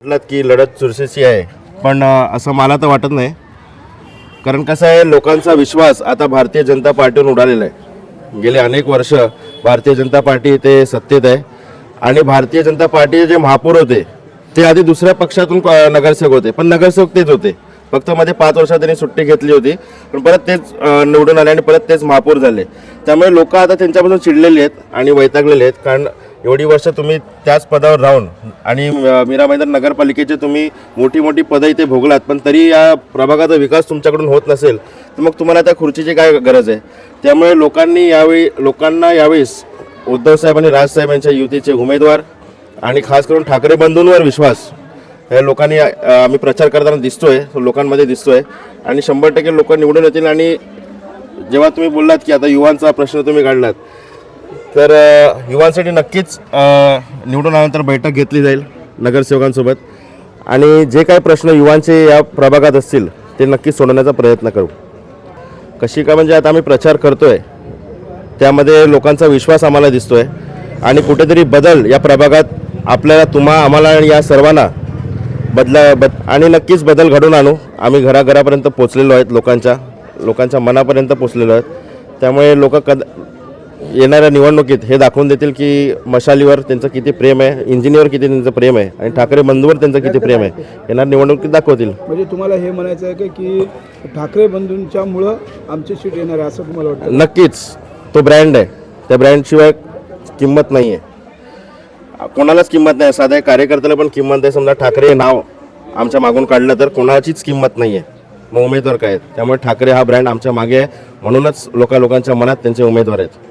म्हटलात की लढत चुरशीची आहे, पण असं मला तर वाटत नाही. कारण कसं आहे, लोकांचा विश्वास आता भारतीय जनता पार्टीवर उडालेला आहे. गेले अनेक वर्ष भारतीय जनता पार्टी ते सत्तेत आहे आणि भारतीय जनता पार्टीचे जे महापौर होते ते आधी दुसऱ्या पक्षातून नगरसेवक होते, पण नगरसेवक तेच होते. फक्त मध्ये 5 वर्षात त्यांनी सुट्टी घेतली होती, पण परत तेच निवडून आले आणि परत तेच महापौर झाले. त्यामुळे लोक आता त्यांच्यापासून चिडलेले आहेत आणि वैतागलेले आहेत. कारण एवढी वर्ष तुम्ही त्याच पदावर राहून आणि मीरा मैदान नगरपालिकेचे तुम्ही मोठी मोठी पदं इथे भोगलात, पण तरी या प्रभागाचा विकास तुमच्याकडून होत नसेल तर मग तुम्हाला त्या खुर्चीची काय गरज आहे. त्यामुळे लोकांना यावेळेस उद्धवसाहेब आणि राजसाहेब यांच्या युतीचे उमेदवार आणि खास करून ठाकरे बंधूंवर विश्वास हे लोकांनी आम्ही प्रचार करताना दिसतोय, लोकांमध्ये दिसतोय आणि 100% लोक निवडून येतील. आणि जेव्हा तुम्ही बोललात की आता युवांचा प्रश्न तुम्ही काढलात, तर युवांसाठी नक्कीच निवडून आल्यानंतर बैठक घेतली जाईल नगरसेवकांसोबत आणि जे काही प्रश्न युवांचे या प्रभागात असतील ते नक्कीच सोडवण्याचा प्रयत्न करू. कशी का म्हणजे आता आम्ही प्रचार करतोय, त्यामध्ये लोकांचा विश्वास आम्हाला दिसतोय आणि कुठेतरी बदल या प्रभागात आपल्याला आम्हाला आणि या सर्वांना आणि नक्कीच बदल घडून आणू. आम्ही घराघरापर्यंत पोचलेलो आहेत, लोकांच्या मनापर्यंत पोचलेलो आहेत. त्यामुळे लोक येणाऱ्या निवडणुकीत हे दाखवून देतील की मशालीवर त्यांचं किती प्रेम आहे, इंजिनीवर किती त्यांचं प्रेम आहे आणि ठाकरे बंधूवर त्यांचं किती प्रेम आहे, येणार निवडणुकीत दाखवतील. म्हणजे तुम्हाला हे म्हणायचं आहे की ठाकरे बंधूंच्यामुळं आमची सीट येणार आहे असं तुम्हाला वाटतं? नक्कीच. तो ब्रँड आहे, त्या ब्रँडशिवाय किंमत नाही आहे, कोणालाच किंमत नाही. साध्या कार्यकर्त्याला पण किंमत आहे. समजा ठाकरे नाव आमच्या मागून काढलं तर कोणाचीच किंमत नाही आहे, मग उमेदवार काय आहेत. त्यामुळे ठाकरे हा ब्रँड आमच्या मागे आहे, म्हणूनच लोकांच्या मनात त्यांचे उमेदवार आहेत.